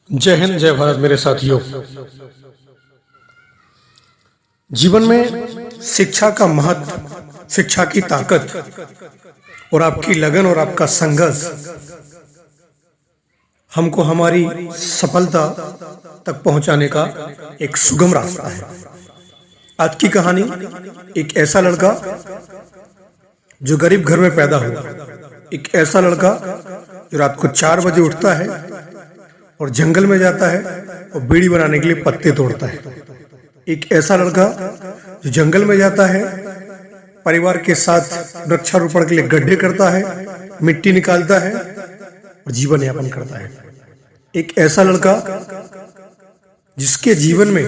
जय हिंद, जय भारत मेरे साथियों। जीवन में शिक्षा का महत्व, शिक्षा की ताकत और आपकी लगन और आपका संघर्ष हमको हमारी सफलता तक पहुंचाने का एक सुगम रास्ता है। आज की कहानी एक ऐसा लड़का जो गरीब घर में पैदा हुआ, एक ऐसा लड़का जो रात को 4 बजे उठता है और जंगल में जाता है और बीड़ी बनाने के लिए पत्ते तोड़ता है। एक ऐसा लड़का जो जंगल में जाता है, परिवार के साथ वृक्षारोपण के लिए गड्ढे करता है, मिट्टी निकालता है और जीवन यापन करता है। एक ऐसा लड़का जिसके जीवन में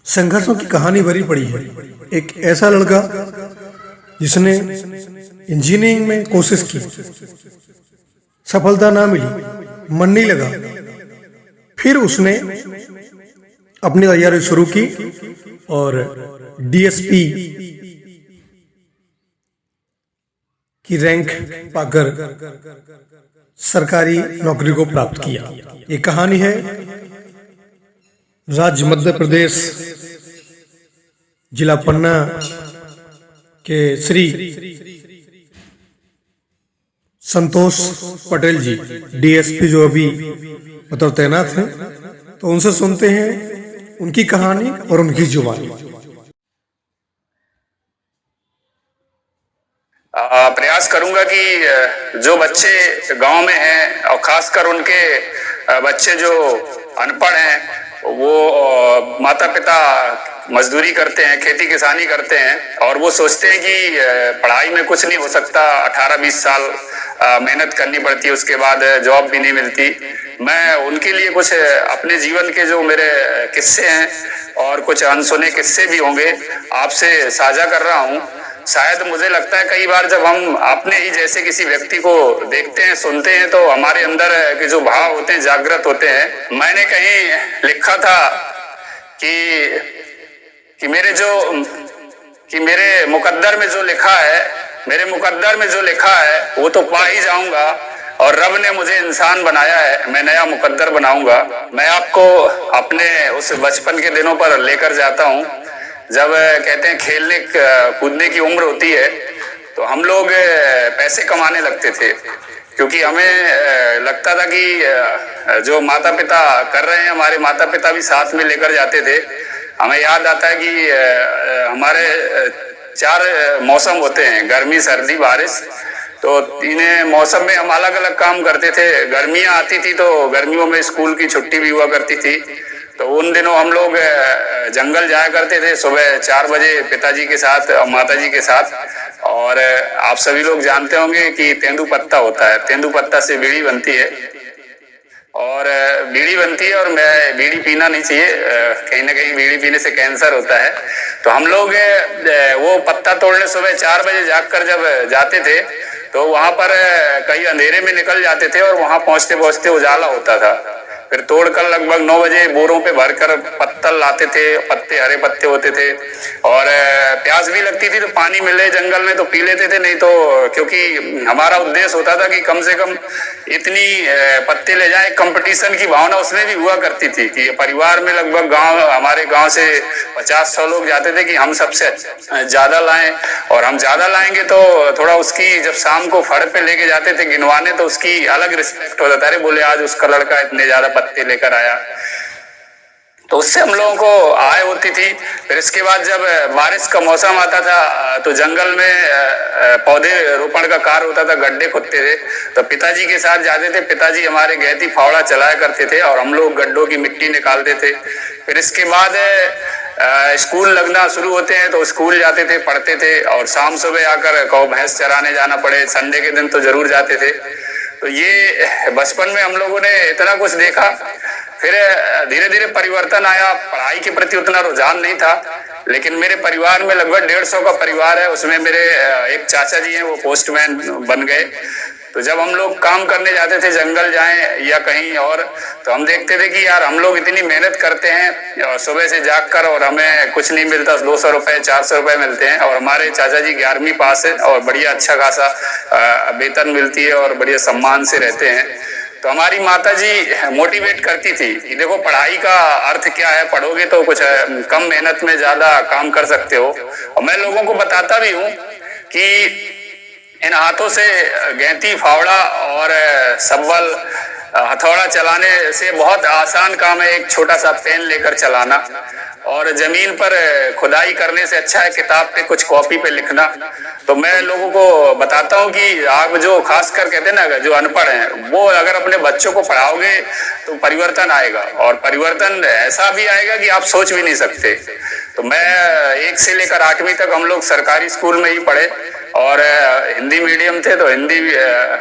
संघर्षों की कहानी भरी पड़ी है। एक ऐसा लड़का जिसने इंजीनियरिंग में कोशिश की, सफलता ना मिली, मन नहीं लगा, फिर उसने अपनी तैयारी शुरू की और डीएसपी की रैंक पाकर सरकारी नौकरी को प्राप्त किया। ये कहानी है राज्य मध्य प्रदेश, जिला पन्ना के श्री संतोष पटेल जी, डीएसपी जो अभी मतलब तैनात हैं। तो उनसे सुनते हैं उनकी कहानी और उनकी जुबानी। प्रयास करूंगा कि जो बच्चे गांव में हैं और खासकर उनके बच्चे जो अनपढ़ हैं, वो माता पिता मजदूरी करते हैं, खेती किसानी करते हैं और वो सोचते हैं कि पढ़ाई में कुछ नहीं हो सकता, 18-20 साल मेहनत करनी पड़ती है, उसके बाद जॉब भी नहीं मिलती। मैं उनके लिए कुछ अपने जीवन के जो मेरे किस्से हैं और कुछ अनसुने किस्से भी होंगे आपसे साझा कर रहा हूं। शायद मुझे लगता है कई बार जब हम अपने ही जैसे किसी व्यक्ति को देखते हैं, सुनते हैं, तो हमारे अंदर के जो भाव होते हैं जागृत होते हैं। मैंने कहीं लिखा था कि मेरे मुकद्दर में जो लिखा है, मेरे मुकद्दर में जो लिखा है वो तो पा ही जाऊंगा, और रब ने मुझे इंसान बनाया है, मैं नया मुकद्दर बनाऊंगा। मैं आपको अपने उस बचपन के दिनों पर लेकर जाता हूँ जब कहते हैं खेलने कूदने की उम्र होती है। तो हम लोग पैसे कमाने लगते थे, क्योंकि हमें लगता था कि जो माता पिता कर रहे हैं, हमारे माता पिता भी साथ में लेकर जाते थे। हमें याद आता है कि हमारे 4 मौसम होते हैं, गर्मी, सर्दी, बारिश। तो 3 मौसम में हम अलग अलग काम करते थे। गर्मियां आती थी तो गर्मियों में स्कूल की छुट्टी भी हुआ करती थी। तो उन दिनों हम लोग जंगल जाया करते थे सुबह 4 बजे पिताजी के साथ और माताजी के साथ। और आप सभी लोग जानते होंगे कि तेंदू पत्ता होता है, तेंदू पत्ता से बीड़ी बनती है और बीड़ी बनती है और मैं बीड़ी पीना नहीं चाहिए, कहीं ना कहीं बीड़ी पीने से कैंसर होता है। तो हम लोग वो पत्ता तोड़ने सुबह 4 बजे जागकर जब जाते थे तो वहां पर कई अंधेरे में निकल जाते थे और वहां पहुंचते पहुंचते उजाला होता था। फिर तोड़कर लगभग 9 बजे बोरों पे भरकर पत्तल लाते थे, पत्ते हरे पत्ते होते थे, और प्यास भी लगती थी तो पानी मिले जंगल में तो पी लेते थे, नहीं तो क्योंकि हमारा उद्देश्य होता था कि कम से कम इतनी पत्ते ले जाएं। कंपटीशन की भावना उसमें भी हुआ करती थी कि परिवार में लगभग हमारे गांव से 50-100 लोग जाते थे कि हम सबसे ज्यादा लाएं, और हम ज्यादा लाएंगे तो थोड़ा उसकी, जब शाम को फड़ पे लेके जाते थे गिनवाने तो उसकी अलग रिस्पेक्ट हो जाता है। बोले आज उसका लड़का इतने ज्यादा पत्ते लेकर आया, तो उससे हम लोगों को आय होती थी। फिर इसके बाद जब बारिश का मौसम आता था तो जंगल में पौधे रोपण का कार्य होता था, गड्ढे खोदते थे, तो पिताजी के साथ जाते थे। पिताजी हमारे गैती फावड़ा चलाया करते थे और हम लोग गड्ढों की मिट्टी निकालते थे। फिर इसके बाद स्कूल लगना शुरू होते हैं तो स्कूल जाते थे, पढ़ते थे, और शाम सुबह आकर गौ भैंस चराने जाना पड़े, संडे के दिन तो जरूर जाते थे। तो ये बचपन में हम लोगों ने इतना कुछ देखा। फिर धीरे धीरे परिवर्तन आया, पढ़ाई के प्रति उतना रुझान नहीं था, लेकिन मेरे परिवार में लगभग 150 का परिवार है, उसमें मेरे एक चाचा जी हैं, वो पोस्टमैन बन गए। तो जब हम लोग काम करने जाते थे, जंगल जाएं या कहीं और, तो हम देखते थे कि यार हम लोग इतनी मेहनत करते हैं सुबह से जाग कर और हमें कुछ नहीं मिलता, 200 रुपए 400 रुपए मिलते हैं, और हमारे चाचा जी 11वीं पास है और बढ़िया अच्छा खासा वेतन मिलती है और बढ़िया सम्मान से रहते हैं। तो हमारी माता जी मोटिवेट करती थी कि देखो पढ़ाई का अर्थ क्या है, पढ़ोगे तो कुछ कम मेहनत में ज्यादा काम कर सकते हो। और मैं लोगों को बताता भी हूँ कि इन हाथों से गैंती, फावड़ा और सब्बल, हथौड़ा चलाने से बहुत आसान काम है एक छोटा सा पेन लेकर चलाना, और जमीन पर खुदाई करने से अच्छा है किताब पे कुछ कॉपी पे लिखना। तो मैं लोगों को बताता हूँ कि आप जो खास कर कहते हैं ना, जो अनपढ़ हैं, वो अगर अपने बच्चों को पढ़ाओगे तो परिवर्तन आएगा, और परिवर्तन ऐसा भी आएगा कि आप सोच भी नहीं सकते। तो मैं 1 से लेकर 8वीं तक हम लोग सरकारी स्कूल में ही पढ़े, और हिंदी मीडियम थे तो हिंदी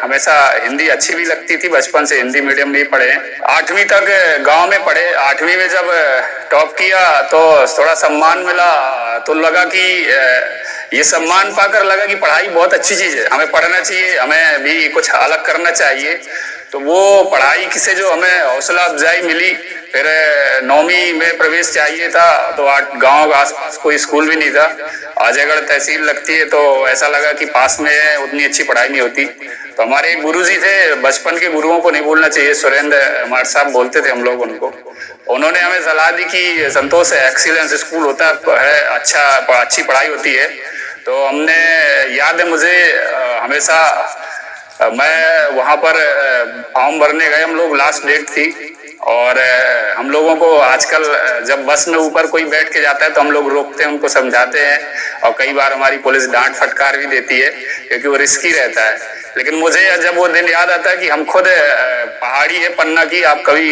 हमेशा हिंदी अच्छी भी लगती थी, बचपन से हिंदी मीडियम में ही पढ़े हैं। 8वीं तक गांव में पढ़े। 8वीं में जब टॉप किया तो थोड़ा सम्मान मिला, तो लगा कि ये सम्मान पाकर लगा कि पढ़ाई बहुत अच्छी चीज है, हमें पढ़ना चाहिए, हमें भी कुछ अलग करना चाहिए। तो वो पढ़ाई से जो हमें हौसला अफजाई मिली, फिर 9वीं में प्रवेश चाहिए था, तो गांव के आसपास कोई स्कूल भी नहीं था, आजमगढ़ तहसील लगती है, तो ऐसा लगा कि पास में है, उतनी अच्छी पढ़ाई नहीं होती। तो हमारे एक गुरुजी थे, बचपन के गुरुओं को नहीं बोलना चाहिए, सुरेंद्र मार साहब बोलते थे हम लोग उनको। उन्होंने हमें सलाह दी कि संतोष एक्सीलेंस स्कूल होता है, अच्छी पढ़ाई होती है। तो हमने, याद है मुझे हमेशा, मैं वहां पर फॉर्म भरने गए, हम लोग, लास्ट डेट थी, और हम लोगों को आजकल जब बस में ऊपर कोई बैठ के जाता है तो हम लोग रोकते हैं, उनको समझाते हैं, और कई बार हमारी पुलिस डांट फटकार भी देती है क्योंकि वो रिस्की रहता है। लेकिन मुझे जब वो दिन याद आता है कि हम खुद, पहाड़ी है पन्ना की, आप कभी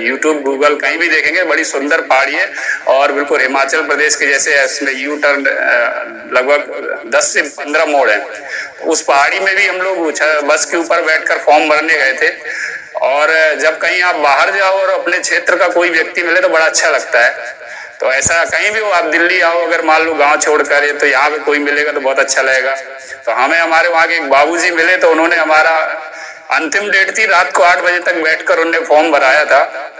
यूट्यूब गूगल कहीं भी देखेंगे, बड़ी सुंदर पहाड़ी है, और बिल्कुल हिमाचल प्रदेश के जैसे इसमें यू टर्न लगभग 10 से 15 मोड़ है। उस पहाड़ी में भी हम लोग बस के ऊपर बैठकर फॉर्म भरने गए थे। और जब कहीं आप बाहर जाओ और अपने क्षेत्र का कोई व्यक्ति मिले तो बड़ा अच्छा लगता है। तो ऐसा कहीं भी हो, आप दिल्ली आओ, अगर मान लो गांव छोड़कर, तो यहाँ पे कोई मिलेगा तो बहुत अच्छा लगेगा। तो हमें हमारे वहाँ के एक बाबूजी मिले, तो उन्होंने, हमारा अंतिम डेट थी, रात को 8 बजे तक बैठकर उन्होंने फॉर्म भराया था।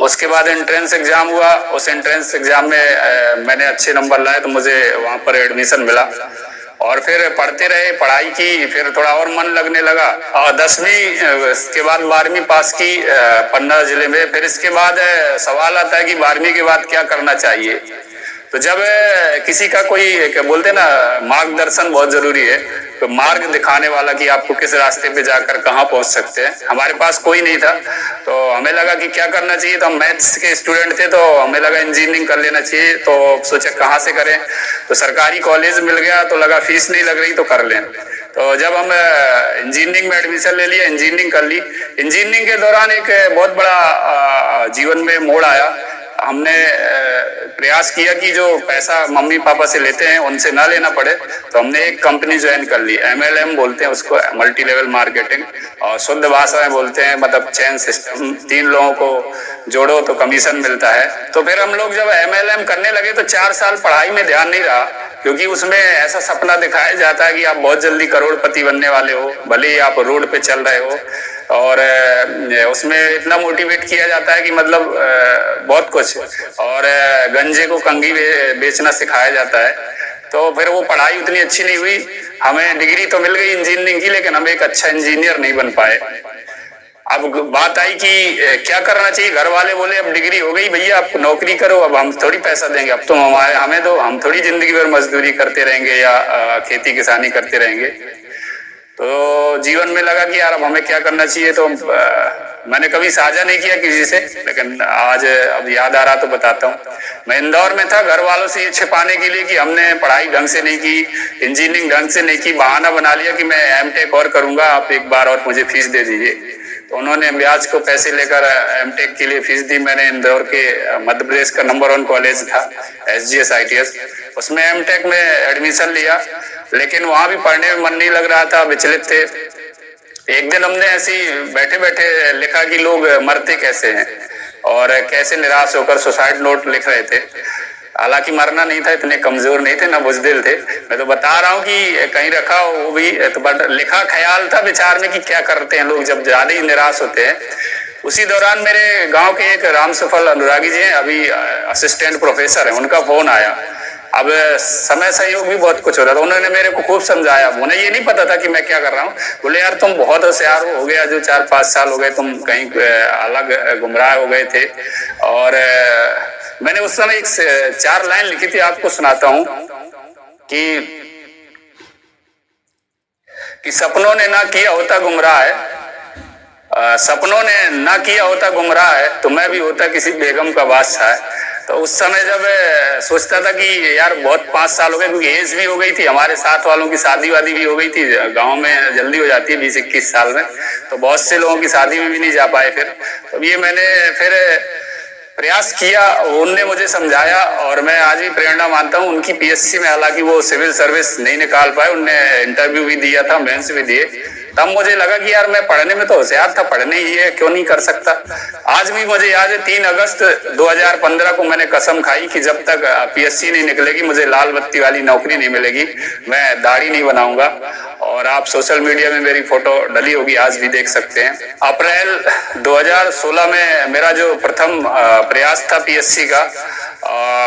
उसके बाद एंट्रेंस एग्जाम हुआ, उस एंट्रेंस एग्जाम में मैंने अच्छे नंबर लाए तो मुझे वहां पर एडमिशन मिला, और फिर पढ़ते रहे, पढ़ाई की, फिर थोड़ा और मन लगने लगा, और 10वीं के बाद 12वीं पास की पन्ना जिले में। फिर इसके बाद सवाल आता है कि 12वीं के बाद क्या करना चाहिए। तो जब किसी का कोई, बोलते ना, मार्गदर्शन बहुत जरूरी है, तो मार्ग दिखाने वाला कि आपको किस रास्ते पे जाकर कहाँ पहुंच सकते हैं, हमारे पास कोई नहीं था। तो हमें लगा कि क्या करना चाहिए, तो हम मैथ्स के स्टूडेंट थे, तो हमें लगा इंजीनियरिंग कर लेना चाहिए। तो सोचा कहाँ से करें, तो सरकारी कॉलेज मिल गया, तो लगा फीस नहीं लग रही तो कर लें। तो जब हम इंजीनियरिंग में एडमिशन ले लिया, इंजीनियरिंग कर ली। इंजीनियरिंग के दौरान एक बहुत बड़ा जीवन में मोड़ आया। हमने प्रयास किया कि जो पैसा मम्मी पापा से लेते हैं उनसे ना लेना पड़े, तो हमने एक कंपनी ज्वाइन कर ली, MLM बोलते हैं उसको, मल्टी लेवल मार्केटिंग, और शुद्ध भाषा में बोलते हैं मतलब चेन सिस्टम। 3 लोगों को जोड़ो तो कमीशन मिलता है। तो फिर हम लोग जब MLM करने लगे तो 4 साल पढ़ाई में ध्यान नहीं रहा, क्योंकि उसमें ऐसा सपना दिखाया जाता है कि आप बहुत जल्दी करोड़पति बनने वाले हो, भले ही आप रोड पे चल रहे हो, और उसमें इतना मोटिवेट किया जाता है कि मतलब बहुत कुछ, और गंजे को कंघी बेचना सिखाया जाता है। तो फिर वो पढ़ाई उतनी अच्छी नहीं हुई, हमें डिग्री तो मिल गई इंजीनियरिंग की, लेकिन हम एक अच्छा इंजीनियर नहीं बन पाए। अब बात आई कि क्या करना चाहिए, घर वाले बोले अब डिग्री हो गई भैया, आप नौकरी करो, अब हम थोड़ी पैसा देंगे, अब तो हमें दो, हम थोड़ी जिंदगी भर मजदूरी करते रहेंगे या खेती किसानी करते रहेंगे। तो जीवन में लगा कि यार अब हमें क्या करना चाहिए। तो मैंने कभी साझा नहीं किया किसी से, लेकिन आज अब याद आ रहा तो बताता हूँ। मैं इंदौर में था, घर वालों से ये छिपाने के लिए कि हमने पढ़ाई ढंग से नहीं की, इंजीनियरिंग ढंग से नहीं की, बहाना बना लिया कि मैं MTech और करूंगा, आप एक बार और मुझे फीस दे दीजिए। तो उन्होंने ब्याज को पैसे लेकर MTech के लिए फीस दी। मैंने इंदौर के मध्य प्रदेश का नंबर 1 कॉलेज था SGS ITS, उसमें MTech में एडमिशन लिया, लेकिन वहां भी पढ़ने में मन नहीं लग रहा था, विचलित थे। एक दिन हमने ऐसी बैठे बैठे लिखा कि लोग मरते कैसे हैं और कैसे निराश होकर सुसाइड नोट लिख रहे थे। हालांकि मरना नहीं था, इतने कमजोर नहीं थे, ना बुजदिल थे। मैं तो बता रहा हूँ कि कहीं रखा वो भी, तो बट लिखा ख्याल था विचार में कि क्या करते हैं लोग जब ज्यादा ही निराश होते हैं। उसी दौरान मेरे गांव के एक राम सफल अनुरागी जी हैं, अभी असिस्टेंट प्रोफेसर हैं, उनका फोन आया। अब समय सहयोग भी बहुत कुछ होता था। उन्होंने मेरे को खूब समझाया, उन्हें ये नहीं पता था कि मैं क्या कर रहा हूँ। बोले यार तुम बहुत होशियार हो गया, जो 4-5 साल हो गए तुम कहीं अलग गुमराह हो गए थे। और मैंने उस समय एक 4 लाइन लिखी थी, आपको सुनाता हूँ कि सपनों ने ना किया होता गुमराह है, सपनों ने ना किया होता गुमराह है, तो मैं भी होता किसी बेगम का बादशाह है। तो उस समय जब सोचता था कि यार बहुत 5 साल हो गए, क्योंकि एज भी हो गई थी, हमारे साथ वालों की शादी वादी भी हो गई थी, गांव में जल्दी हो जाती है 20-21 साल में, तो बहुत से लोगों की शादी में भी नहीं जा पाए। फिर तो ये मैंने फिर प्रयास किया, उनने मुझे समझाया और मैं आज भी प्रेरणा मानता हूँ उनकी। पीएससी में हालांकि वो सिविल सर्विस नहीं निकाल पाए, उनने इंटरव्यू भी दिया था, मेंस भी दिए, तब मुझे लगा कि यार मैं पढ़ने में तो होशियार था, पढ़ने ही है, क्यों नहीं कर सकता। आज भी मुझे याद है 3 अगस्त 2015 को मैंने कसम खाई कि जब तक पीएससी नहीं निकलेगी, मुझे लाल बत्ती वाली नौकरी नहीं मिलेगी, मैं दाढ़ी नहीं बनाऊंगा। और आप सोशल मीडिया में मेरी फोटो डली होगी, आज भी देख सकते हैं। अप्रैल 2016 में मेरा जो प्रथम प्रयास था पीएससी का,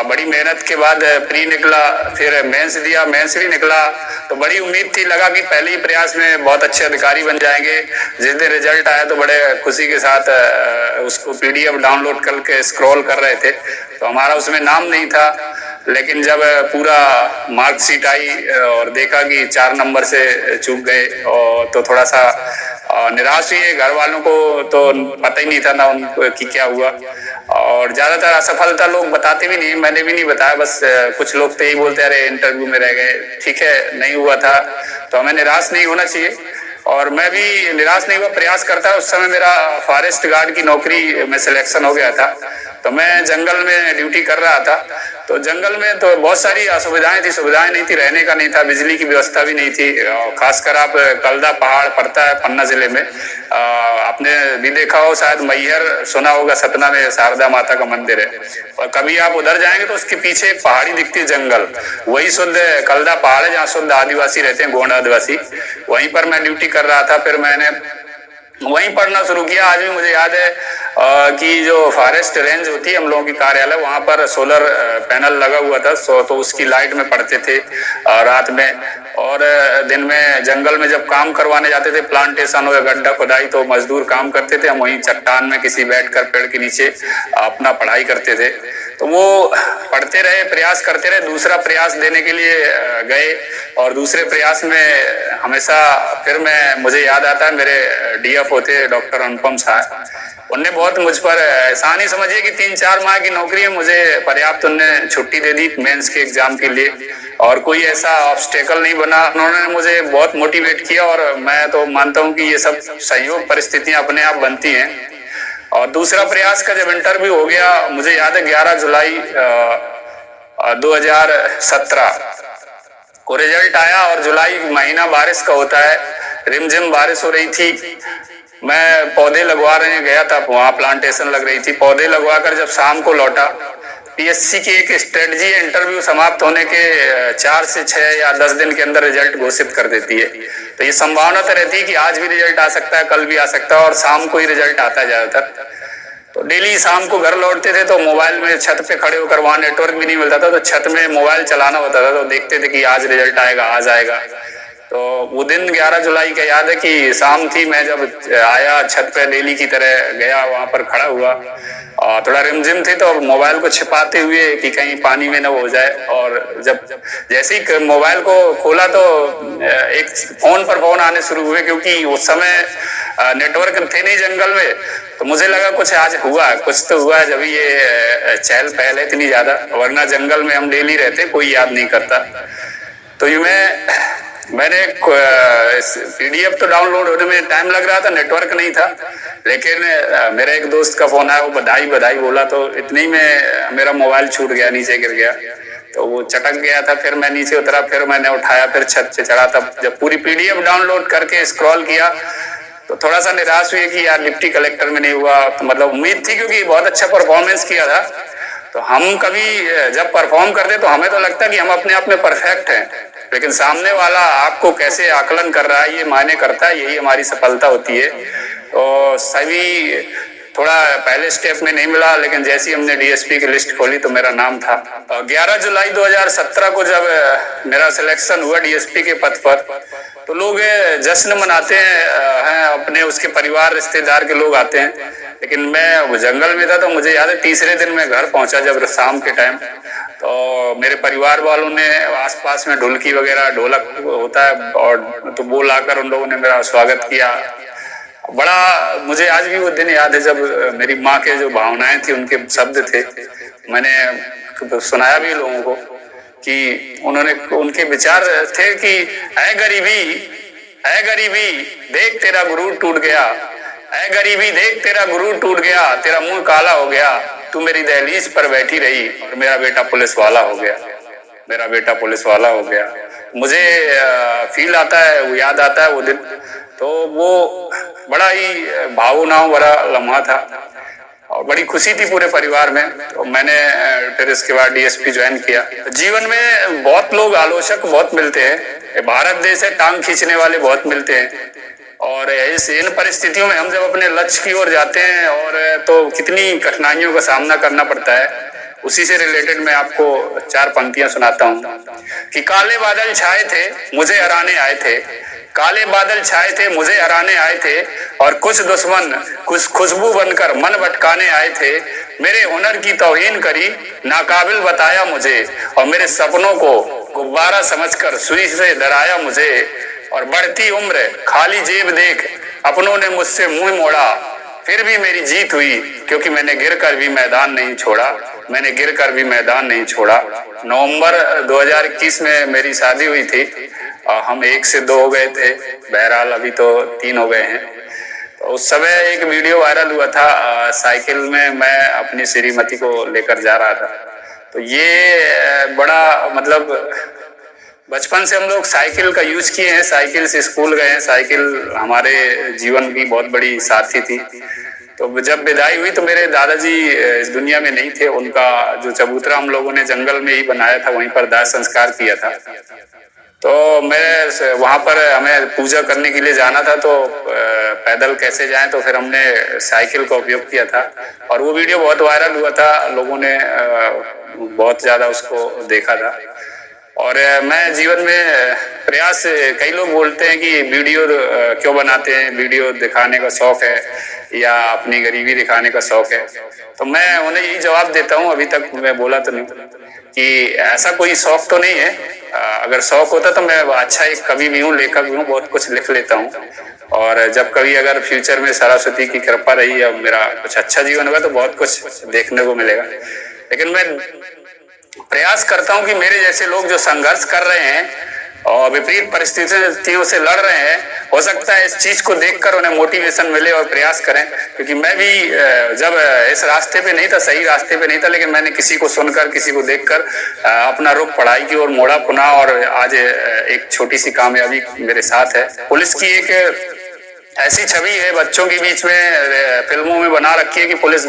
बड़ी मेहनत के बाद प्री निकला, फिर मेंस दिया, मेंस भी निकला, तो बड़ी उम्मीद थी, लगा कि पहले ही प्रयास में बहुत अच्छे अधिकारी बन जाएंगे। जिस दिन रिजल्ट आया तो बड़े खुशी के साथ उसको पीडीएफ डाउनलोड करके स्क्रॉल कर रहे थे, तो हमारा उसमें नाम नहीं था। लेकिन जब पूरा मार्कशीट आई और देखा कि 4 नंबर से चूक गए, और तो थोड़ा सा निराश हुए। घर वालों को तो पता ही नहीं था ना उनको कि क्या हुआ, और ज्यादातर असफलता लोग बताते भी नहीं, मैंने भी नहीं बताया, बस कुछ लोग तो यही बोलते अरे इंटरव्यू में रह गए, ठीक है नहीं हुआ था, तो हमें निराश नहीं होना चाहिए। और मैं भी निराश नहीं हुआ, प्रयास करता। उस समय मेरा फॉरेस्ट गार्ड की नौकरी में सिलेक्शन हो गया था, तो मैं जंगल में ड्यूटी कर रहा था। तो जंगल में तो बहुत सारी असुविधाएं थी, सुविधाएं नहीं थी, रहने का नहीं था, बिजली की व्यवस्था भी नहीं थी। खासकर आप कलदा पहाड़ पड़ता है पन्ना जिले में, आपने भी देखा हो शायद, मैहर सुना होगा, सतना में शारदा माता का मंदिर है, और कभी आप उधर जाएंगे तो उसके पीछे एक पहाड़ी दिखती है, जंगल, वही शुद्ध कलदा पहाड़ है जहाँ शुद्ध आदिवासी रहते हैं, गोंड आदिवासी। वहीं पर मैं ड्यूटी कर रहा था, फिर मैंने वहीं पढ़ना शुरू किया। आज भी मुझे याद है कि जो फॉरेस्ट रेंज होती है हम लोगों की कार्यालय, वहां पर सोलर पैनल लगा हुआ था, तो उसकी लाइट में पढ़ते थे रात में, और दिन में जंगल में जब काम करवाने जाते थे, प्लांटेशन हो या गड्ढा खुदाई, तो मजदूर काम करते थे, हम वहीं चट्टान में किसी बैठकर पेड़ के नीचे अपना पढ़ाई करते थे। तो वो पढ़ते रहे, प्रयास करते रहे, दूसरा प्रयास देने के लिए गए, और दूसरे प्रयास में हमेशा फिर मुझे याद आता है मेरे डीएफ होते डॉक्टर अनुपम साहब, उनने बहुत मुझ पर एहसान ही समझिए कि 3-4 माह की नौकरी में मुझे पर्याप्त उनने छुट्टी दे दी मेंस के एग्जाम के लिए, और कोई ऐसा ऑब्स्टेकल नहीं बना। उन्होंने मुझे बहुत मोटिवेट किया, और मैं तो मानता हूं कि ये सब संयोग परिस्थितियां अपने आप बनती हैं। और दूसरा प्रयास का जब इंटरव्यू हो गया, मुझे याद है 11 जुलाई 2017 को रिजल्ट आया, और जुलाई महीना बारिश का होता है, रिमझिम बारिश हो रही थी। मैं पौधे लगवा रहे गया था, वहां प्लांटेशन लग रही थी, पौधे लगवाकर जब शाम को लौटा, पीएससी की एक स्ट्रेटजी इंटरव्यू समाप्त होने के 4 से 6 या 10 दिन के अंदर रिजल्ट घोषित कर देती है। तो ये संभावना तो रहती है कि आज भी रिजल्ट आ सकता है, कल भी आ सकता है, और शाम को ही रिजल्ट आता है ज्यादातर। तो डेली शाम को घर लौटते थे तो मोबाइल में छत पे खड़े होकर, वहां नेटवर्क भी नहीं मिलता था, तो छत में मोबाइल चलाना होता था, तो देखते थे कि आज रिजल्ट आएगा, आज आएगा। तो वो दिन 11 जुलाई का याद है कि शाम थी, मैं जब आया छत पे डेली की तरह गया, वहां पर खड़ा हुआ, और थोड़ा रिमझिम थी, तो मोबाइल को छिपाते हुए कि कहीं पानी में न हो जाए। और जब जैसे ही मोबाइल को खोला तो एक फोन पर फोन आने शुरू हुए, क्योंकि उस समय नेटवर्क थे नहीं जंगल में, तो मुझे लगा कुछ आज हुआ, कुछ तो हुआ, जब ये चहल पहल है इतनी ज्यादा, वरना जंगल में हम डेली रहते, कोई याद नहीं करता। तो ये मैंने पीडीएफ तो डाउनलोड होने में टाइम लग रहा था, नेटवर्क नहीं था, लेकिन मेरा एक दोस्त का फोन आया, वो बधाई बधाई बोला, तो इतने ही में मेरा मोबाइल छूट गया, नीचे गिर गया, तो वो चटक गया था। फिर मैं नीचे उतरा, फिर मैंने उठाया, फिर छत पे चढ़ा, तब जब पूरी पीडीएफ डाउनलोड करके स्क्रॉल किया तो थोड़ा सा निराश हुई कि यार डिप्टी कलेक्टर में नहीं हुआ। तो मतलब उम्मीद थी, क्योंकि बहुत अच्छा परफॉर्मेंस किया था। तो हम कभी जब परफॉर्म करते तो हमें तो लगता है कि हम अपने आप में परफेक्ट हैं, लेकिन सामने वाला आपको कैसे आकलन कर रहा है ये मायने करता है, यही हमारी सफलता होती है। तो सभी थोड़ा पहले स्टेप में नहीं मिला, लेकिन जैसे ही हमने डीएसपी की लिस्ट खोली तो मेरा नाम था। 11 जुलाई 2017 को जब मेरा सिलेक्शन हुआ डीएसपी के पद पर, तो लोग जश्न मनाते हैं, अपने उसके परिवार रिश्तेदार के लोग आते हैं, लेकिन मैं जंगल में था तो मुझे याद है तीसरे दिन मैं घर पहुंचा जब शाम के टाइम, तो मेरे परिवार वालों ने आसपास में ढोलकी वगैरह ढोलक होता है और तो वो लाकर उन लोगों ने मेरा स्वागत किया। बड़ा मुझे आज भी वो दिन याद है जब मेरी माँ के जो भावनाएं थी, उनके शब्द थे, मैंने सुनाया भी लोगों को कि उन्होंने उनके विचार थे कि ऐ गरीबी देख तेरा गुरूर टूट गया, ऐ गरीबी देख तेरा गुरूर टूट गया, तेरा मुंह काला हो गया, तू मेरी दहलीज पर बैठी रही और मेरा बेटा पुलिस वाला हो गया, मेरा बेटा पुलिस वाला हो गया। मुझे फील आता है, वो याद आता है वो दिन, तो वो बड़ा ही भावनाओं भरा लम्हा था और बड़ी खुशी थी पूरे परिवार में। तो मैंने फिर इसके बाद डीएसपी ज्वाइन किया। जीवन में बहुत लोग आलोचक बहुत मिलते हैं, भारत देश है, टांग खींचने वाले बहुत मिलते हैं, और इन परिस्थितियों में हम जब अपने लक्ष्य की ओर जाते हैं और तो कितनी कठिनाइयों का सामना करना पड़ता है। उसी से रिलेटेड मैं आपको 4 पंक्तियां सुनाता हूं कि काले बादल छाए थे मुझे हराने आए थे, काले बादल छाए थे मुझे हराने आए थे, और कुछ दुश्मन कुछ खुशबू बनकर मन भटकाने आए थे। मेरे हुनर की तौहीन करी, नाकाबिल बताया मुझे, और मेरे सपनों को गुब्बारा समझकर सुई से डराया मुझे, और बढ़ती उम्र खाली जेब देख अपनों ने मुझसे मुंह मोड़ा, फिर भी मेरी जीत हुई क्योंकि मैंने गिरकर भी मैदान नहीं छोड़ा, मैंने गिरकर भी मैदान नहीं छोड़ा। नवंबर 2021 में मेरी शादी हुई थी, हम 1 से 2 हो गए थे, बहरहाल अभी तो 3 हो गए हैं। तो उस समय एक वीडियो वायरल हुआ था, साइकिल में मैं अपनी श्रीमती को लेकर जा रहा था। तो ये बड़ा मतलब बचपन से हम लोग साइकिल का यूज किए हैं, साइकिल से स्कूल गए हैं, साइकिल हमारे जीवन की बहुत बड़ी साथी थी। तो जब विदाई हुई तो मेरे दादाजी इस दुनिया में नहीं थे, उनका जो चबूतरा हम लोगों ने जंगल में ही बनाया था, वहीं पर दाह संस्कार किया था। तो मैं वहां पर हमें पूजा करने के लिए जाना था, तो पैदल कैसे जाएं, तो फिर हमने साइकिल का उपयोग किया था और वो वीडियो बहुत वायरल हुआ था, लोगों ने बहुत ज्यादा उसको देखा था। और मैं जीवन में प्रयास, कई लोग बोलते हैं कि वीडियो क्यों बनाते हैं, वीडियो दिखाने का शौक है या अपनी गरीबी दिखाने का शौक है, तो मैं उन्हें यही जवाब देता हूं, अभी तक मैं बोला तो नहीं कि ऐसा कोई शौक तो नहीं है। अगर शौक होता तो मैं अच्छा एक कवि भी हूँ, लेखक भी हूँ, बहुत कुछ लिख लेता हूँ, और जब कभी अगर फ्यूचर में सरस्वती की कृपा रही या मेरा कुछ अच्छा जीवन होगा तो बहुत कुछ देखने को मिलेगा। लेकिन मैं प्रयास करता हूं कि मेरे जैसे लोग जो संघर्ष कर रहे हैं और विपरीत परिस्थितियों से लड़ रहे हैं, हो सकता है इस चीज को देखकर उन्हें मोटिवेशन मिले और प्रयास करें। क्योंकि मैं भी जब इस रास्ते पे नहीं था, सही रास्ते पे नहीं था, लेकिन मैंने किसी को सुनकर, किसी को देखकर अपना रुख पढ़ाई की ओर मोड़ा पुनः, और आज एक छोटी सी कामयाबी मेरे साथ है। पुलिस की एक ऐसी छवि है बच्चों के बीच में, फिल्मों में बना रखी है कि पुलिस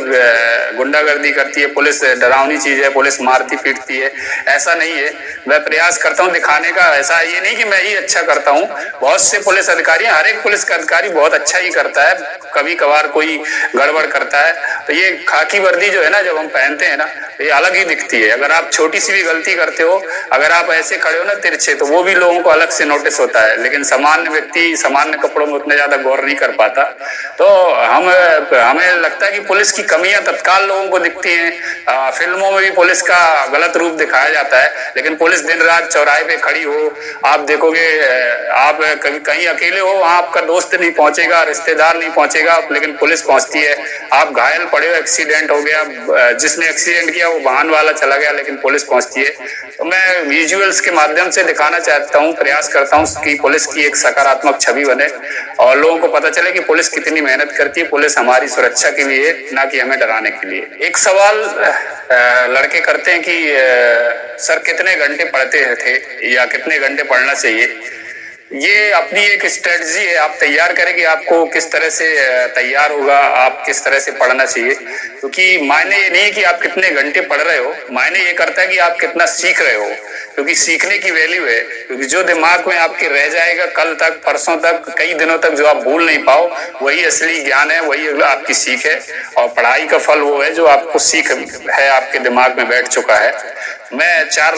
गुंडागर्दी करती है, पुलिस डरावनी चीज है, पुलिस मारती पीटती है। ऐसा नहीं है। मैं प्रयास करता हूं दिखाने का, ऐसा ये नहीं कि मैं ही अच्छा करता हूं, बहुत से पुलिस अधिकारी, हर एक पुलिस का अधिकारी बहुत अच्छा ही करता है, कभी कभार कोई गड़बड़ करता है। तो ये खाकी वर्दी जो है ना, जब हम पहनते हैं ना, तो ये अलग ही दिखती है। अगर आप छोटी सी भी गलती करते हो, अगर आप ऐसे खड़े हो ना तिरछे, तो वो भी लोगों को अलग से नोटिस होता है। लेकिन सामान्य व्यक्ति सामान्य कपड़ों में उतने ज्यादा गौर नहीं कर पाता। तो हमें लगता है कि पुलिस की कमियां तत्काल लोगों को दिखती हैं। फिल्मों में भी पुलिस का गलत रूप दिखाया जाता है, लेकिन पुलिस दिन रात चौराहे पे खड़ी हो, आप देखोगे, आप कहीं अकेले हो, आपका दोस्त नहीं पहुंचेगा, रिश्तेदार नहीं पहुंचेगा, लेकिन पुलिस पहुंचती है। आप घायल पड़े हो, एक्सीडेंट हो गया, जिसने एक्सीडेंट किया वो वाहन वाला चला गया, लेकिन पुलिस पहुंचती है। तो मैं विजुअल्स के माध्यम से दिखाना चाहता हूँ, प्रयास करता हूँ कि पुलिस की एक सकारात्मक छवि बने और लोगों को पता चले कि पुलिस कितनी मेहनत करती है, पुलिस हमारी सुरक्षा के लिए, ना कि हमें डराने के लिए। एक सवाल लड़के करते हैं कि सर कितने घंटे पढ़ते थे या कितने घंटे पढ़ना चाहिए। ये अपनी एक स्ट्रेटजी है, आप तैयार करें कि आपको किस तरह से तैयार होगा, आप किस तरह से पढ़ना चाहिए। क्योंकि मायने ये नहीं कि आप कितने घंटे पढ़ रहे हो, मायने ये करता है कि आप कितना सीख रहे हो, क्योंकि सीखने की वैल्यू है। क्योंकि जो दिमाग में आपके रह जाएगा कल तक, परसों तक, कई दिनों तक, जो आप भूल नहीं पाओ, वही असली ज्ञान है, वही आपकी सीख है। और पढ़ाई का फल वो है जो आपको सीख है, आपके दिमाग में बैठ चुका है। मैं 4